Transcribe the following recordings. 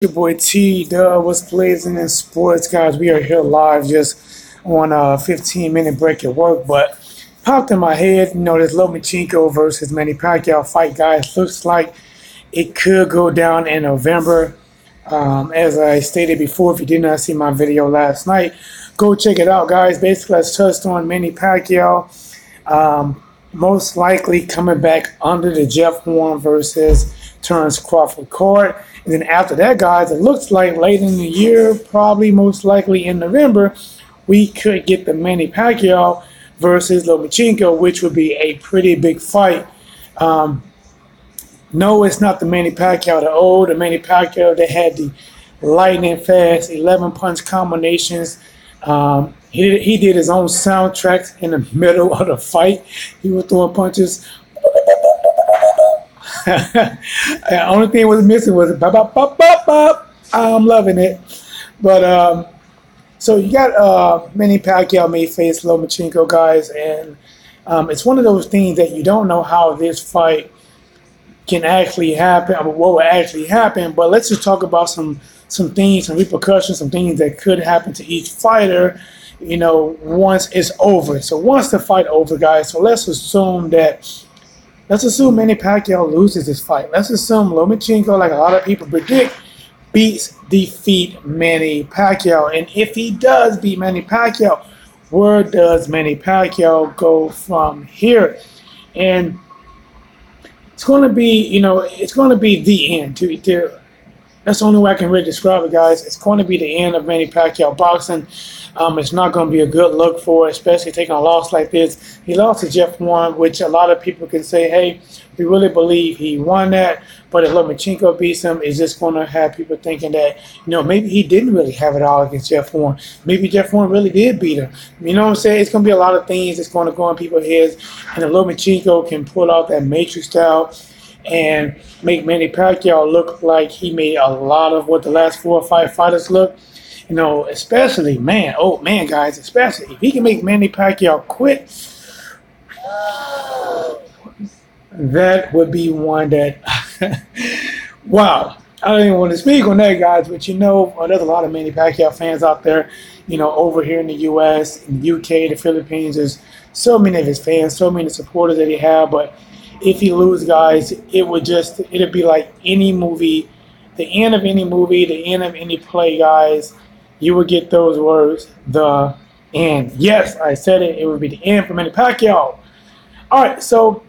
Your boy T Dub was blazing in sports, guys. We are here live just on a 15-minute break at work, but popped in my head, this Lomachenko versus Manny Pacquiao fight, guys. Looks like it could go down in November. As I stated before, if you did not see my video last night, go check it out, guys. Basically, I touched on Manny Pacquiao. Most likely coming back under the Jeff Horn versus Terence Crawford card. And then after that, guys, it looks like late in the year, probably most likely in November, we could get the Manny Pacquiao versus Lomachenko, which would be a pretty big fight. No, it's not the Manny Pacquiao, the Manny Pacquiao that had the lightning fast 11-punch combinations. He did his own soundtracks in the middle of the fight. He was throwing punches. The only thing was missing was bop, bop, bop, bop, bop. I'm loving it. But so you got Manny Pacquiao may face Lomachenko, guys, and it's one of those things that you don't know how this fight can actually happen, what will actually happen. But let's just talk about some things, some repercussions, some things that could happen to each fighter, once it's over. So once the fight over, guys, so let's assume Manny Pacquiao loses this fight. Let's assume Lomachenko, like a lot of people predict, defeat Manny Pacquiao. And if he does beat Manny Pacquiao, where does Manny Pacquiao go from here? And it's going to be, it's going to be the end. That's the only way I can really describe it, guys. It's going to be the end of Manny Pacquiao boxing. It's not going to be a good look for, especially taking a loss like this. He lost to Jeff Horn, which a lot of people can say, hey, we really believe he won that. But if Lomachenko beats him, it's just going to have people thinking that, maybe he didn't really have it all against Jeff Horn. Maybe Jeff Horn really did beat him. You know what I'm saying? It's going to be a lot of things that's going to go in people's heads. And if Lomachenko can pull out that Matrix style and make Manny Pacquiao look like he made a lot of what the last 4 or 5 fighters look, especially, guys, especially if he can make Manny Pacquiao quit, that would be one that, wow. I don't even want to speak on that, guys, but there's a lot of Manny Pacquiao fans out there, over here in the U.S., in the UK, the Philippines. There's so many of his fans, so many supporters that he have, but if he loses, guys, it'd be like any movie, the end of any movie, the end of any play, guys. You would get those words, the end. Yes, I said it. It would be the end for Manny Pacquiao. All right, so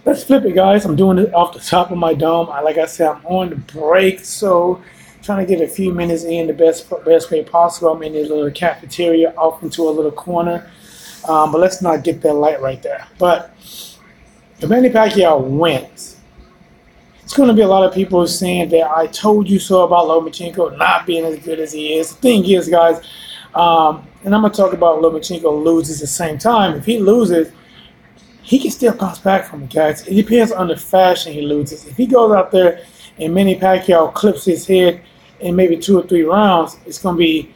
let's flip it, guys. I'm doing it off the top of my dome. Like I said, I'm on the break, so trying to get a few minutes in the best way possible. I'm in this little cafeteria off into a little corner, but let's not get that light right there. But if Manny Pacquiao wins, it's going to be a lot of people saying that I told you so about Lomachenko not being as good as he is. The thing is, guys, and I'm going to talk about Lomachenko loses at the same time. If he loses, he can still bounce back from it, guys. It depends on the fashion he loses. If he goes out there and Manny Pacquiao clips his head in maybe 2 or 3 rounds, it's going to be,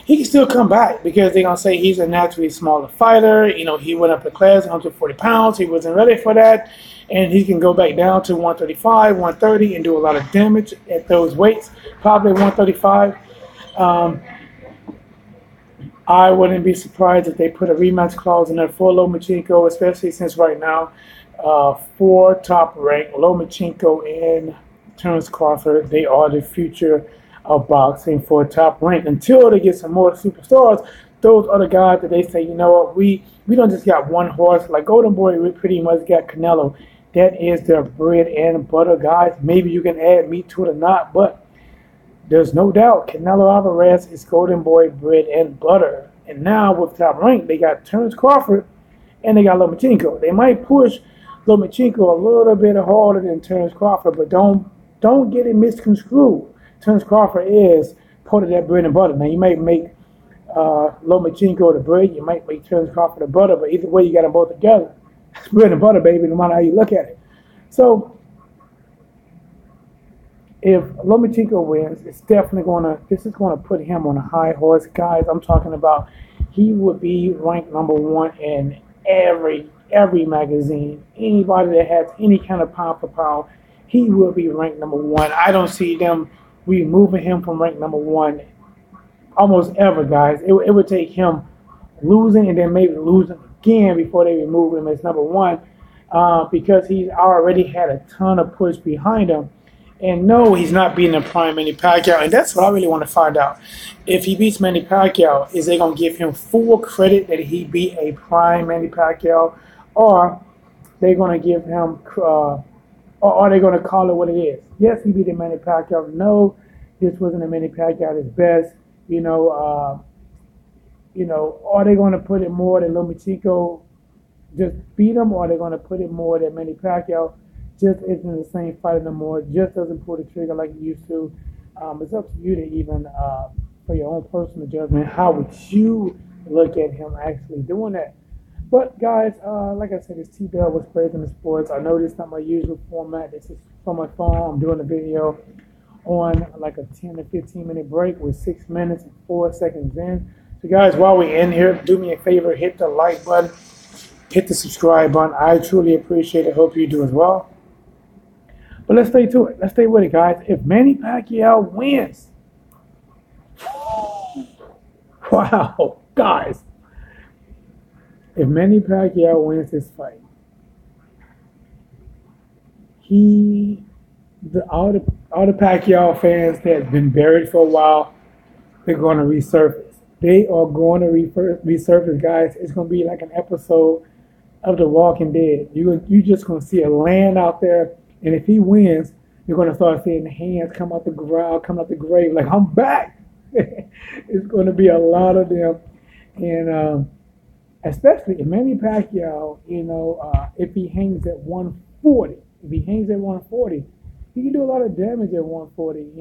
he can still come back because they're going to say he's a naturally smaller fighter. He went up in class, 140 pounds. He wasn't ready for that. And he can go back down to 135, 130 and do a lot of damage at those weights, probably 135. I wouldn't be surprised if they put a rematch clause in there for Lomachenko, especially since right now, 4 top ranked, Lomachenko and Terence Crawford, they are the future of boxing for top rank. Until they get some more superstars, those are the guys that they say, we don't just got one horse. Like Golden Boy, we pretty much got Canelo. That is their bread and butter, guys. Maybe you can add meat to it or not, but there's no doubt Canelo Alvarez is Golden Boy bread and butter. And now with top rank, they got Terence Crawford and they got Lomachenko. They might push Lomachenko a little bit harder than Terence Crawford, but don't get it misconstrued. Terence Crawford is part of that bread and butter. Now, you might make Lomachenko the bread, you might make Terence Crawford the butter, but either way, you got them both together. It's bread and butter, baby, no matter how you look at it. So, if Lomachenko wins, it's definitely this is going to put him on a high horse. Guys, I'm talking about he would be ranked #1 in every magazine. Anybody that has any kind of pound for pound, he will be ranked #1. I don't see them removing him from rank number one almost ever, guys. It would take him losing and then maybe losing again before they remove him as number one, because he's already had a ton of push behind him. And no, he's not beating a prime Manny Pacquiao. And that's what I really want to find out. If he beats Manny Pacquiao, is they going to give him full credit that he beat a prime Manny Pacquiao? Or they going to give him, or are they going to call it what it is? Yes, he beat a Manny Pacquiao. No, this wasn't a Manny Pacquiao at his best. Are they going to put it more that Lomachenko just beat him? Or are they going to put it more that Manny Pacquiao just isn't the same fighter no more, just doesn't pull the trigger like he used to? It's up to you to even, for your own personal judgment, how would you look at him actually doing that? But guys, like I said, it's T-Dub with Praising the Sports. I know this is not my usual format. This is from my phone. I'm doing a video on like a 10 to 15 minute break with 6 minutes and 4 seconds in. So guys, while we're in here, do me a favor, hit the like button, hit the subscribe button. I truly appreciate it. Hope you do as well. But let's stay to it. Let's stay with it, guys. If Manny Pacquiao wins, wow, guys. If Manny Pacquiao wins this fight, all the Pacquiao fans that have been buried for a while, they're going to resurface. They are going to resurface, guys. It's going to be like an episode of The Walking Dead. You're just going to see a land out there. And if he wins, you're going to start seeing the hands come out the ground, come out the grave, like, I'm back. It's going to be a lot of them. And especially if Manny Pacquiao, if he hangs at 140, he can do a lot of damage at 140.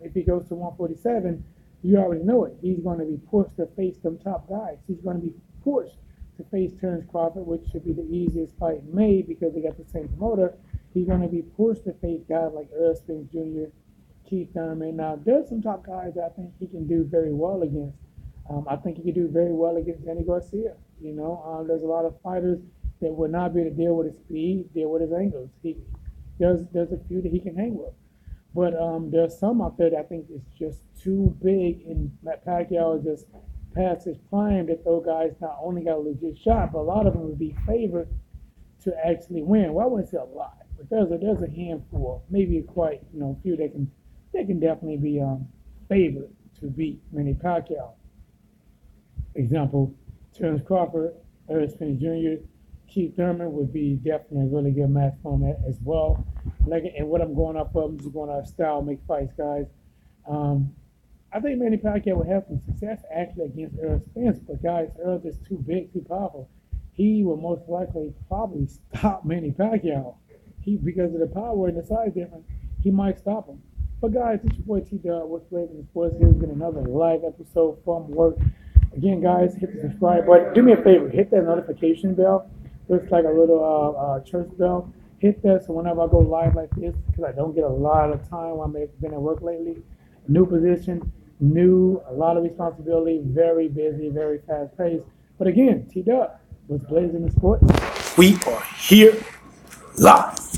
If he goes to 147, you already know it. He's going to be pushed to face them top guys. He's going to be pushed to face Terence Crawford, which should be the easiest fight made because they got the same promoter. He's going to be pushed to face guys like Errol Spence Jr., Keith Thurman. Now, there's some top guys I think he can do very well against. I think he can do very well against Danny Garcia. There's a lot of fighters that would not be able to deal with his speed, deal with his angles. There's a few that he can hang with. But there's some out there that I think is just too big, and Matt Pacquiao is just past his prime that those guys not only got a legit shot, but a lot of them would be favored to actually win. Well, I wouldn't say a lot, but there's a handful, maybe quite few that can definitely be favored to beat Manny Pacquiao. Example, Terence Crawford, Errol Spence Jr., Keith Thurman would be definitely a really good match for him as well. And what I'm going off of, I'm just going off style, make fights, guys. I think Manny Pacquiao will have some success actually against Errol Spence, but guys, Errol is too big, too powerful. He will most likely probably stop Manny Pacquiao. Because of the power and the size difference, he might stop him. But guys, it's your boy T-Dub with Praising the Sports. Here's been another live episode from work. Again, guys, hit the subscribe button. Do me a favor, hit that notification bell. Looks like a little church bell. Hit that so whenever I go live like this, because I don't get a lot of time when I've been at work lately. New position, a lot of responsibility, very busy, very fast paced. But again, T-Dub with Blazing the Sports. We are here live.